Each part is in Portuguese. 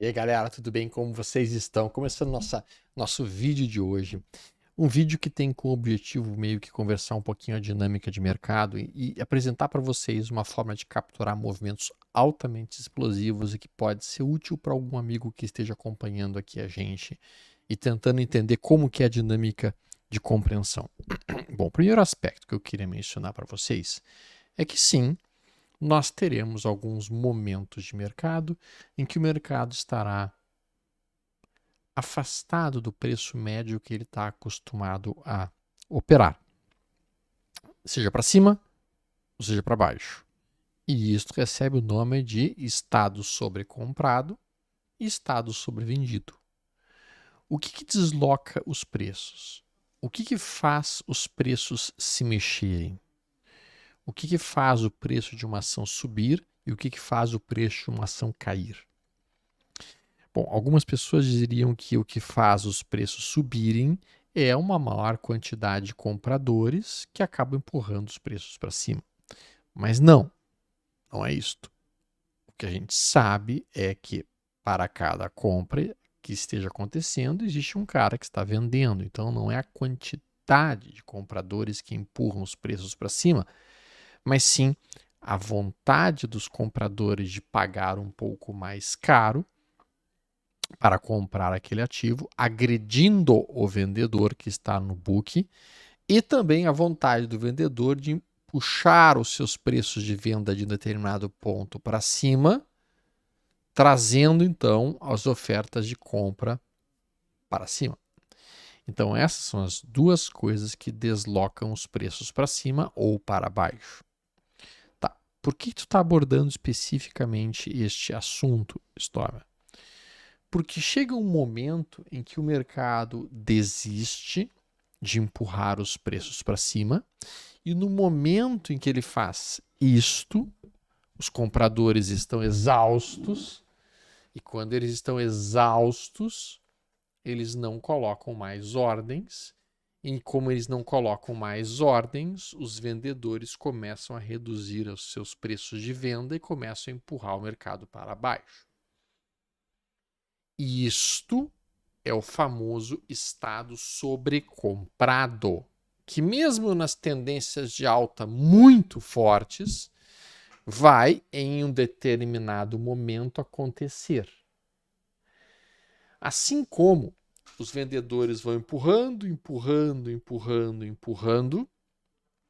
E aí, galera, tudo bem? Como vocês estão? Começando nosso vídeo de hoje. Um vídeo que tem como objetivo meio que conversar um pouquinho a dinâmica de mercado e apresentar para vocês uma forma de capturar movimentos altamente explosivos e que pode ser útil para algum amigo que esteja acompanhando aqui a gente e tentando entender como que é a dinâmica de compreensão. Bom, o primeiro aspecto que eu queria mencionar para vocês é que sim, nós teremos alguns momentos de mercado em que o mercado estará afastado do preço médio que ele está acostumado a operar, seja para cima ou seja para baixo. E isto recebe o nome de estado sobrecomprado e estado sobrevendido. O que desloca os preços? O que faz os preços se mexerem? O que faz o preço de uma ação subir e o que faz o preço de uma ação cair? Bom, algumas pessoas diriam que o que faz os preços subirem é uma maior quantidade de compradores que acabam empurrando os preços para cima. Mas não é isto. O que a gente sabe é que para cada compra que esteja acontecendo, existe um cara que está vendendo. Então não é a quantidade de compradores que empurram os preços para cima, mas sim a vontade dos compradores de pagar um pouco mais caro para comprar aquele ativo, agredindo o vendedor que está no book e também a vontade do vendedor de puxar os seus preços de venda de um determinado ponto para cima, trazendo então as ofertas de compra para cima. Então essas são as duas coisas que deslocam os preços para cima ou para baixo. Tá. Por que tu está abordando especificamente este assunto, Stormer? Porque chega um momento em que o mercado desiste de empurrar os preços para cima, e no momento em que ele faz isto, os compradores estão exaustos, e quando eles estão exaustos, eles não colocam mais ordens, e como eles não colocam mais ordens, os vendedores começam a reduzir os seus preços de venda e começam a empurrar o mercado para baixo. E isto é o famoso estado sobrecomprado, que mesmo nas tendências de alta muito fortes, vai em um determinado momento acontecer. Assim como os vendedores vão empurrando, empurrando, empurrando, empurrando,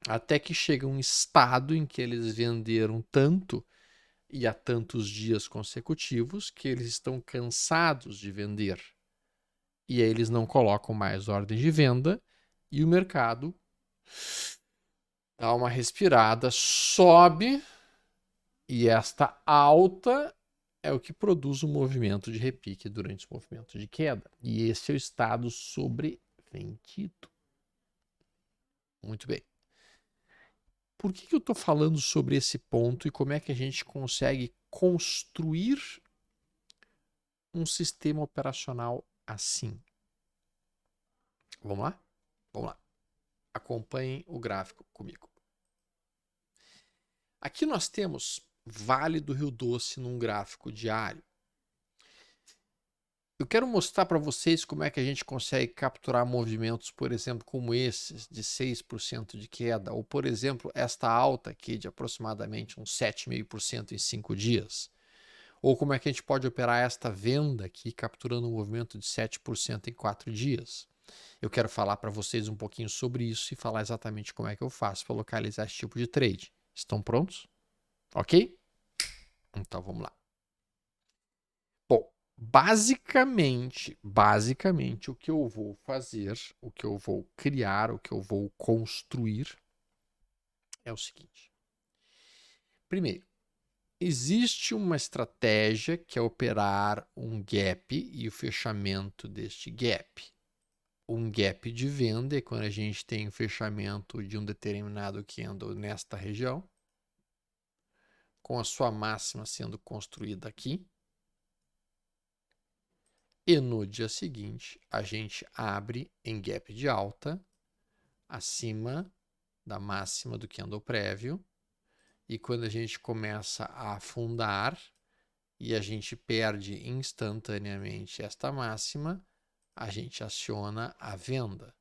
até que chega um estado em que eles venderam tanto e há tantos dias consecutivos que eles estão cansados de vender. E aí eles não colocam mais ordem de venda e o mercado dá uma respirada, sobe e esta alta é o que produz o movimento de repique durante o movimento de queda. E esse é o estado sobrevendido. Muito bem. Por que eu estou falando sobre esse ponto e como é que a gente consegue construir um sistema operacional assim? Vamos lá? Vamos lá. Acompanhem o gráfico comigo. Aqui nós temos Vale do Rio Doce num gráfico diário. Eu quero mostrar para vocês como é que a gente consegue capturar movimentos, por exemplo, como esses, de 6% de queda, ou, por exemplo, esta alta aqui de aproximadamente uns 7,5% em 5 dias. Ou como é que a gente pode operar esta venda aqui, capturando um movimento de 7% em 4 dias. Eu quero falar para vocês um pouquinho sobre isso e falar exatamente como é que eu faço para localizar esse tipo de trade. Estão prontos? Ok? Então vamos lá. Bom, basicamente, o que eu vou fazer, o que eu vou criar, o que eu vou construir é o seguinte. Primeiro, existe uma estratégia que é operar um gap e o fechamento deste gap. Um gap de venda é quando a gente tem o fechamento de um determinado candle nesta região, com a sua máxima sendo construída aqui. E no dia seguinte, a gente abre em gap de alta, acima da máxima do candle prévio. E quando a gente começa a afundar, e a gente perde instantaneamente esta máxima, a gente aciona a venda.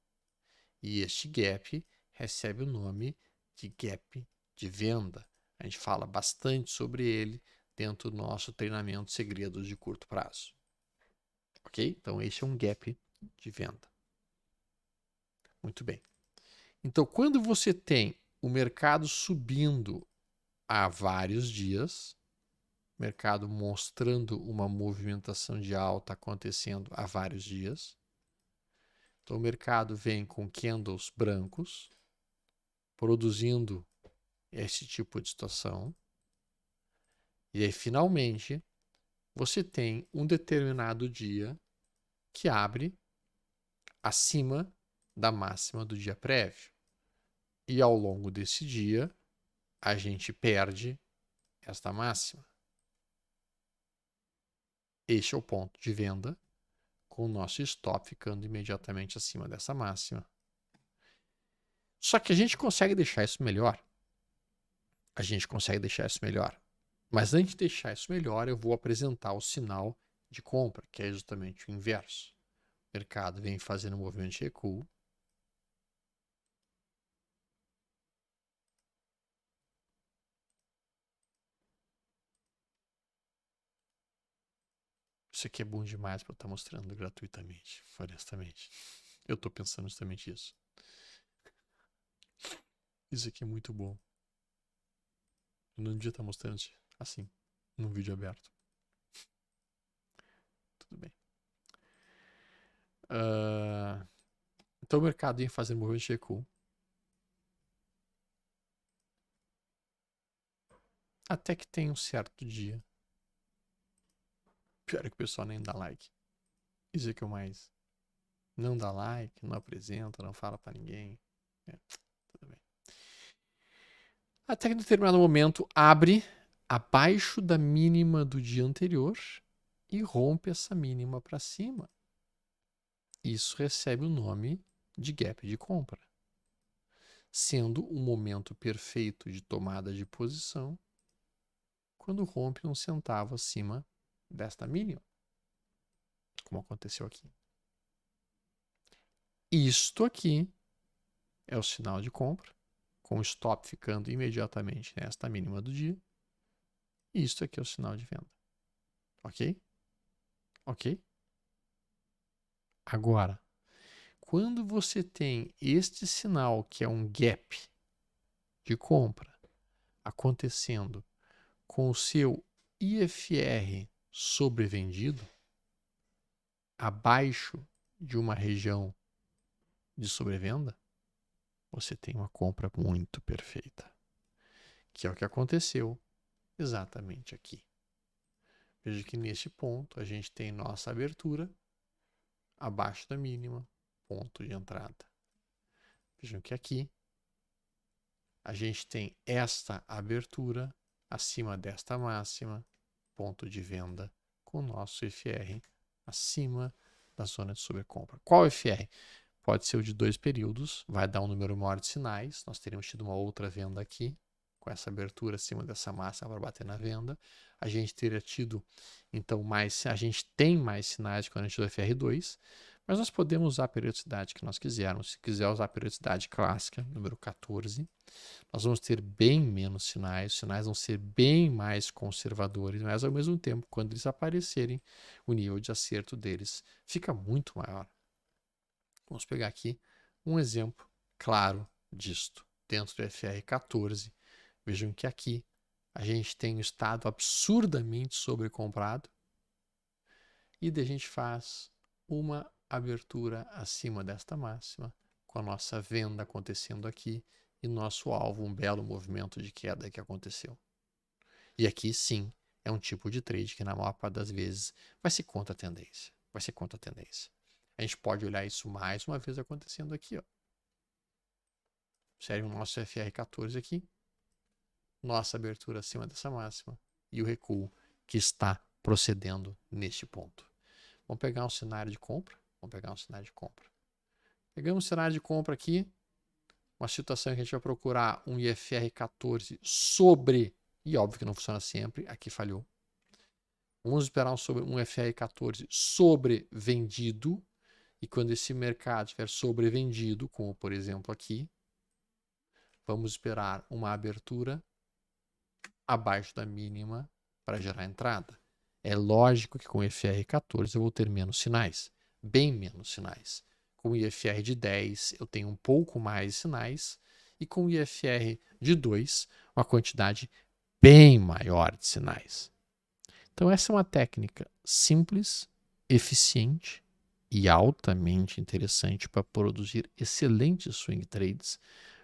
E este gap recebe o nome de gap de venda. A gente fala bastante sobre ele dentro do nosso treinamento Segredos de Curto Prazo. Ok? Então, este é um gap de venda. Muito bem. Então, quando você tem o mercado subindo há vários dias, mercado mostrando uma movimentação de alta acontecendo há vários dias, então o mercado vem com candles brancos, produzindo esse tipo de situação, e aí finalmente você tem um determinado dia que abre acima da máxima do dia prévio. E ao longo desse dia, a gente perde esta máxima. Este é o ponto de venda, com o nosso stop ficando imediatamente acima dessa máxima. Só que a gente consegue deixar isso melhor. Mas antes de deixar isso melhor, eu vou apresentar o sinal de compra, que é justamente o inverso. O mercado vem fazendo um movimento de recuo. Isso aqui é bom demais para eu estar mostrando gratuitamente, honestamente. Eu estou pensando justamente isso. Isso aqui é muito bom. Eu não devia estar mostrando assim, num vídeo aberto. Tudo bem. Então o mercado ia fazer movimento de recuo. Até que tem um certo dia. Pior é que o pessoal nem dá like. Isso é que é o mais. Não dá like, não apresenta, não fala pra ninguém. Tudo bem. Até que em determinado momento abre abaixo da mínima do dia anterior e rompe essa mínima para cima. Isso recebe o nome de gap de compra, sendo o momento perfeito de tomada de posição quando rompe um centavo acima desta mínima, como aconteceu aqui. Isto aqui é o sinal de compra, com o stop ficando imediatamente nesta mínima do dia. Isto aqui é o sinal de venda. Ok? Ok? Agora, quando você tem este sinal, que é um gap de compra, acontecendo com o seu IFR sobrevendido, abaixo de uma região de sobrevenda, você tem uma compra muito perfeita, que é o que aconteceu exatamente aqui. Veja que neste ponto a gente tem nossa abertura abaixo da mínima, ponto de entrada. Vejam que aqui a gente tem esta abertura acima desta máxima, ponto de venda, com o nosso FR acima da zona de sobrecompra. Qual FR? Pode ser o de 2 períodos, vai dar um número maior de sinais. Nós teríamos tido uma outra venda aqui, com essa abertura acima dessa máxima para bater na venda. A gente teria tido, então, a gente tem mais sinais quando a gente do FR2, mas nós podemos usar a periodicidade que nós quisermos. Se quiser usar a periodicidade clássica, número 14, nós vamos ter bem menos sinais, os sinais vão ser bem mais conservadores, mas ao mesmo tempo, quando eles aparecerem, o nível de acerto deles fica muito maior. Vamos pegar aqui um exemplo claro disto. Dentro do FR14, vejam que aqui a gente tem um estado absurdamente sobrecomprado e daí a gente faz uma abertura acima desta máxima, com a nossa venda acontecendo aqui e nosso alvo, um belo movimento de queda que aconteceu. E aqui sim é um tipo de trade que na maior parte das vezes vai ser contra a tendência. A gente pode olhar isso mais uma vez acontecendo aqui. Ó. Observe o nosso FR14 aqui, nossa abertura acima dessa máxima e o recuo que está procedendo neste ponto. Vamos pegar um cenário de compra. Pegamos um cenário de compra aqui, uma situação que a gente vai procurar um IFR 14 sobre, e óbvio que não funciona sempre, aqui falhou. Vamos esperar um FR14 sobrevendido. E quando esse mercado estiver sobrevendido, como por exemplo aqui, vamos esperar uma abertura abaixo da mínima para gerar entrada. É lógico que com o IFR14 eu vou ter menos sinais, bem menos sinais. Com o IFR de 10 eu tenho um pouco mais sinais e com o IFR de 2 uma quantidade bem maior de sinais. Então essa é uma técnica simples, eficiente e altamente interessante para produzir excelentes swing trades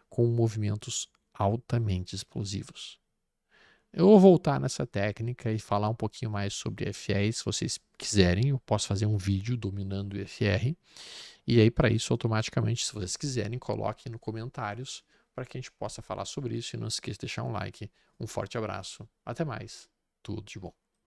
com movimentos altamente explosivos. Eu vou voltar nessa técnica e falar um pouquinho mais sobre FR. Se vocês quiserem, eu posso fazer um vídeo dominando o FR. E aí, para isso, automaticamente, se vocês quiserem, coloquem nos comentários para que a gente possa falar sobre isso. E não se esqueça de deixar um like. Um forte abraço. Até mais. Tudo de bom.